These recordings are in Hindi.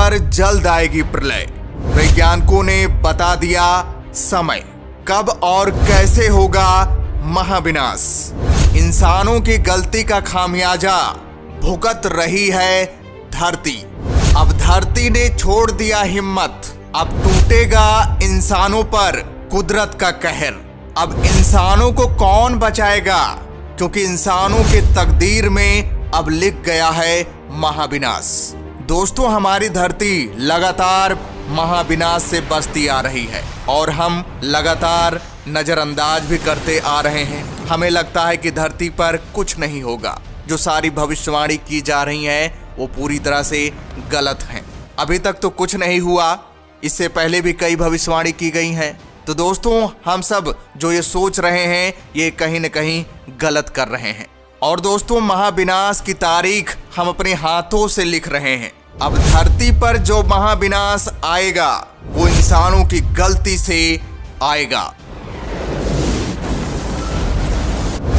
पर जल्द आएगी प्रलय। वैज्ञानिकों ने बता दिया समय, कब और कैसे होगा महाविनाश। इंसानों की गलती का खामियाजा भुगत रही है धरती। अब धरती ने छोड़ दिया हिम्मत, अब टूटेगा इंसानों पर कुदरत का कहर। अब इंसानों को कौन बचाएगा, क्योंकि इंसानों के तकदीर में अब लिख गया है महाविनाश। दोस्तों, हमारी धरती लगातार महाविनाश से बचती आ रही है और हम लगातार नजरअंदाज भी करते आ रहे हैं। हमें लगता है कि धरती पर कुछ नहीं होगा। जो सारी भविष्यवाणी की जा रही है वो पूरी तरह से गलत है। अभी तक तो कुछ नहीं हुआ, इससे पहले भी कई भविष्यवाणी की गई हैं। तो दोस्तों, हम सब जो ये सोच रहे हैं ये कहीं न कहीं गलत कर रहे हैं। और दोस्तों, महाविनाश की तारीख हम अपने हाथों से लिख रहे हैं। अब धरती पर जो महाविनाश आएगा वो इंसानों की गलती से आएगा।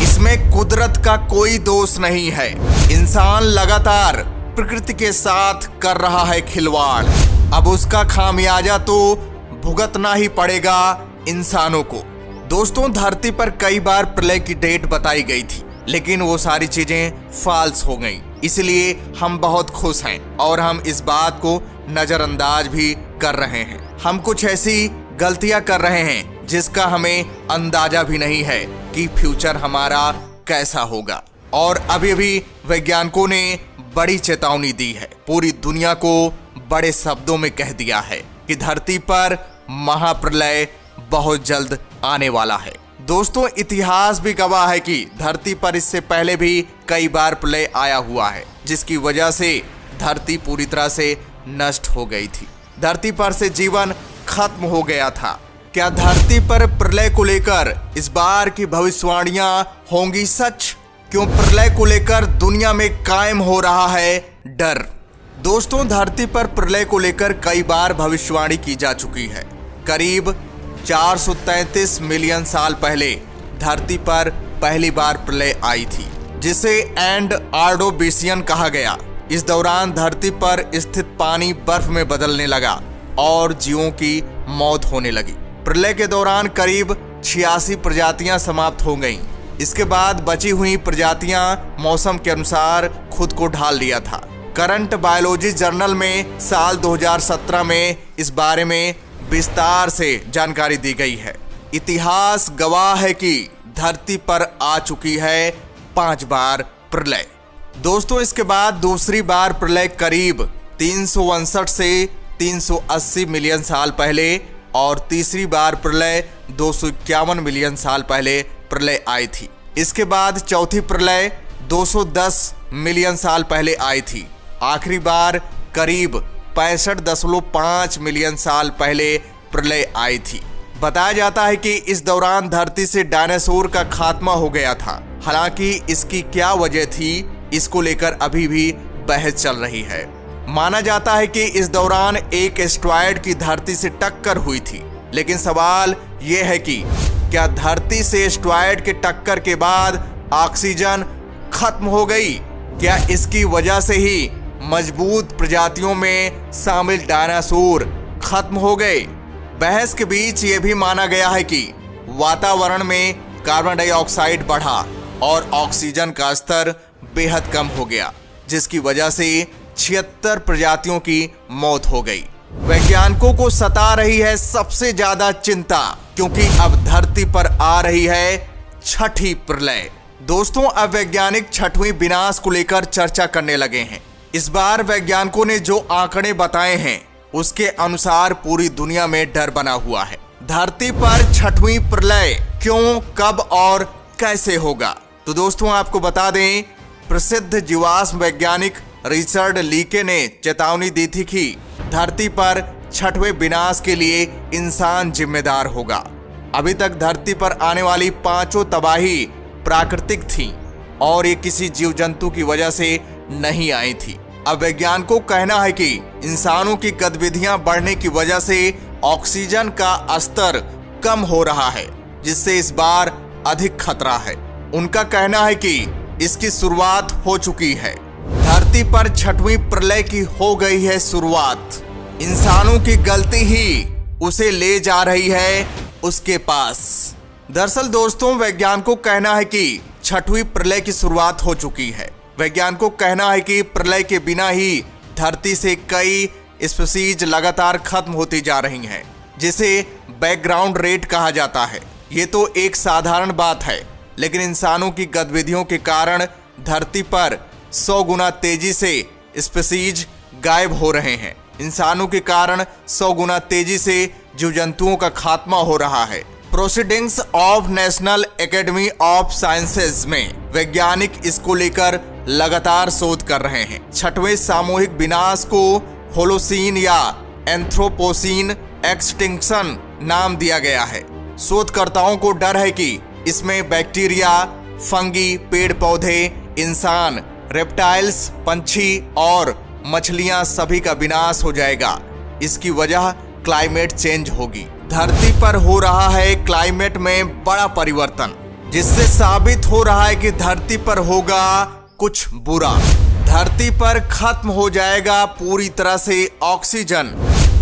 इसमें कुदरत का कोई दोष नहीं है। इंसान लगातार प्रकृति के साथ कर रहा है खिलवाड़। अब उसका खामियाजा तो भुगतना ही पड़ेगा इंसानों को। दोस्तों, धरती पर कई बार प्रलय की डेट बताई गई थी, लेकिन वो सारी चीजें फॉल्स हो गई। इसलिए हम बहुत खुश हैं और हम इस बात को नजरअंदाज भी कर रहे हैं। हम कुछ ऐसी गलतियां कर रहे हैं जिसका हमें अंदाजा भी नहीं है कि फ्यूचर हमारा कैसा होगा। और अभी अभी वैज्ञानिकों ने बड़ी चेतावनी दी है, पूरी दुनिया को बड़े शब्दों में कह दिया है कि धरती पर महाप्रलय बहुत जल्द आने वाला है। दोस्तों, इतिहास भी गवाह है कि धरती पर इससे पहले भी कई बार प्रलय आया हुआ है, जिसकी वजह से धरती पूरी तरह से नष्ट हो गई थी। धरती पर से जीवन खत्म हो गया था। क्या धरती पर प्रलय को लेकर इस बार की भविष्यवाणियां होंगी सच? क्यों प्रलय को लेकर दुनिया में कायम हो रहा है डर? दोस्तों, धरती पर प्रलय को लेकर कई बार भविष्यवाणी की जा चुकी है। करीब 433 मिलियन साल पहले धरती पर पहली बार प्रलय आई थी, जिसे एंड आर्डोबिशियन कहा गया। इस दौरान धरती पर स्थित पानी बर्फ में बदलने लगा और जीवों की मौत होने लगी। प्रलय के दौरान करीब 86 प्रजातियां समाप्त हो गईं। इसके बाद बची हुई प्रजातियां मौसम के अनुसार खुद को ढाल लिया था। करंट बायोलॉजी जर्नल में साल 2017 में इस बारे में विस्तार से जानकारी दी गई है। इतिहास गवाह है कि धरती पर आ चुकी है 5 बार प्रलय। दोस्तों, इसके बाद दूसरी बार प्रलय करीब 359 से 380 मिलियन साल पहले और तीसरी बार प्रलय 251 मिलियन साल पहले प्रलय आई थी। इसके बाद चौथी प्रलय 210 मिलियन साल पहले आई थी। आखिरी बार करीब 65.5 मिलियन साल पहले प्रलय आई थी। बताया जाता है कि इस दौरान धरती से डायनासोर का खात्मा हो गया था। हालांकि इसकी क्या वजह थी, इसको लेकर अभी भी बहस चल रही है। माना जाता है कि इस दौरान एक एस्टेरॉयड की धरती से टक्कर हुई थी, लेकिन सवाल यह है कि क्या धरती से एस्टेरॉयड के टक्कर के बाद ऑक्सीजन खत्म हो गई? क्या इसकी वजह से ही मजबूत प्रजातियों में शामिल डायनासोर खत्म हो गए? बहस के बीच ये भी माना गया है कि वातावरण में कार्बन डाइऑक्साइड बढ़ा और ऑक्सीजन का स्तर बेहद कम हो गया, जिसकी वजह से 76 प्रजातियों की मौत हो गई। वैज्ञानिकों को सता रही है सबसे ज्यादा चिंता, क्योंकि अब धरती पर आ रही है छठी प्रलय। दोस्तों, अब वैज्ञानिक छठवीं विनाश को लेकर चर्चा करने लगे हैं। इस बार वैज्ञानिकों ने जो आंकड़े बताए हैं उसके अनुसार पूरी दुनिया में डर बना हुआ है। धरती पर छठवीं प्रलय क्यों, कब और कैसे होगा? तो दोस्तों, आपको बता दें, प्रसिद्ध जीवाश्म वैज्ञानिक रिचर्ड लीके ने चेतावनी दी थी कि धरती पर छठवें विनाश के लिए इंसान जिम्मेदार होगा। अभी तक धरती पर आने वाली 5 तबाही प्राकृतिक थी और ये किसी जीव जंतु की वजह से नहीं आई थी। अब वैज्ञानिकों का कहना है कि इंसानों की गतिविधियां बढ़ने की वजह से ऑक्सीजन का स्तर कम हो रहा है, जिससे इस बार अधिक खतरा है। उनका कहना है कि इसकी शुरुआत हो चुकी है। धरती पर छठवीं प्रलय की हो गई है शुरुआत। इंसानों की गलती ही उसे ले जा रही है उसके पास। दरअसल दोस्तों, वैज्ञानिकों का कहना है कि छठवीं प्रलय की शुरुआत हो चुकी है। वैज्ञानिकों का कहना है कि प्रलय के बिना ही धरती से कई स्पीशीज लगातार खत्म होती जा रही हैं, जिसे बैकग्राउंड रेट कहा जाता है। ये तो एक साधारण बात है, लेकिन इंसानों की गतिविधियों के कारण धरती पर 100 गुना तेजी से स्पीशीज गायब हो रहे हैं। इंसानों के कारण 100 गुना तेजी से जीव जंतुओं का खात्मा हो रहा है। Proceedings of national academy of sciences में वैज्ञानिक इसको लेकर लगातार शोध कर रहे हैं। छठवें सामूहिक विनाश को होलोसीन या एंथ्रोपोसीन एक्सटिंक्शन नाम दिया गया है। शोधकर्ताओं को डर है कि इसमें बैक्टीरिया, फंगी, पेड़ पौधे, इंसान, रेप्टाइल्स, पंछी और मछलियां सभी का विनाश हो जाएगा। इसकी वजह क्लाइमेट चेंज होगी। धरती पर हो रहा है क्लाइमेट में बड़ा परिवर्तन, जिससे साबित हो रहा है कि धरती पर होगा कुछ बुरा। धरती पर खत्म हो जाएगा पूरी तरह से ऑक्सीजन।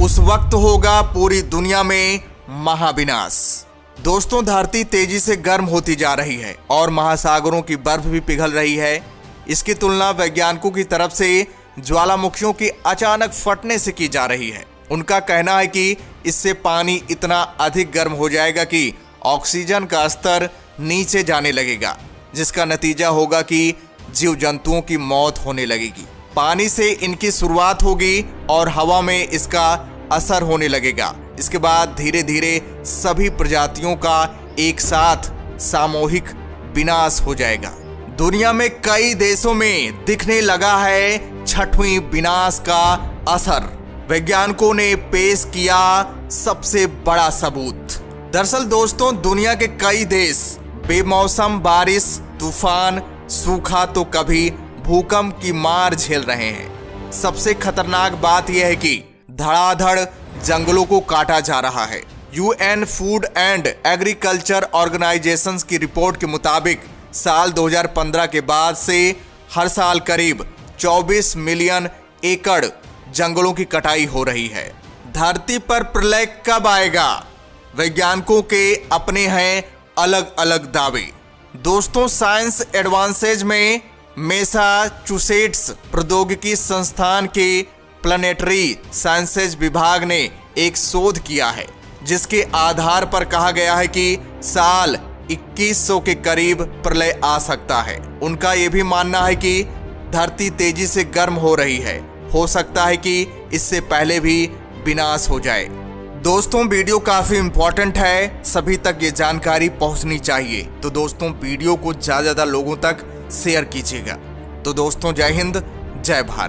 उस वक्त होगा पूरी दुनिया में महाविनाश। दोस्तों, धरती तेजी से गर्म होती जा रही है और महासागरों की बर्फ भी पिघल रही है। इसकी तुलना वैज्ञानिकों की तरफ से ज्वालामुखियों की अचानक फटने से की जा रही है। उनका कहना है कि इससे पानी इतना अधिक गर्म हो जाएगा कि ऑक्सीजन का स्तर नीचे जाने लगेगा, जिसका नतीजा होगा कि जीव जंतुओं की मौत होने लगेगी। पानी से इनकी शुरुआत होगी और हवा में इसका असर होने लगेगा। इसके बाद धीरे धीरे सभी प्रजातियों का एक साथ सामूहिक विनाश हो जाएगा। दुनिया में कई देशों में दिखने लगा है छठवीं विनाश का असर। वैज्ञानिकों ने पेश किया सबसे बड़ा सबूत। दरअसल दोस्तों, दुनिया के कई देश बेमौसम बारिश, तूफान, सूखा तो कभी भूकंप की मार झेल रहे हैं। सबसे खतरनाक बात यह है कि धड़ाधड़ जंगलों को काटा जा रहा है। UN food and agriculture organisations की रिपोर्ट के मुताबिक साल 2015 के बाद से हर साल करीब 24 मिलियन एकड़ जंगलों की कटाई हो रही है। धरती पर प्रलय कब आएगा? वैज्ञानिकों के अपने हैं अलग अलग दावे। दोस्तों, साइंस एडवांसेज में मैसाचुसेट्स प्रौद्योगिकी संस्थान के प्लानेटरी साइंसेज विभाग ने एक शोध किया है, जिसके आधार पर कहा गया है कि साल 2100 के करीब प्रलय आ सकता है। उनका यह भी मानना है कि धरती तेजी से गर्म हो रही है। हो सकता है कि इससे पहले भी विनाश हो जाए। दोस्तों, वीडियो काफी इंपॉर्टेंट है, सभी तक ये जानकारी पहुंचनी चाहिए। तो दोस्तों, वीडियो को ज्यादा लोगों तक शेयर कीजिएगा। तो दोस्तों, जय हिंद, जय भारत।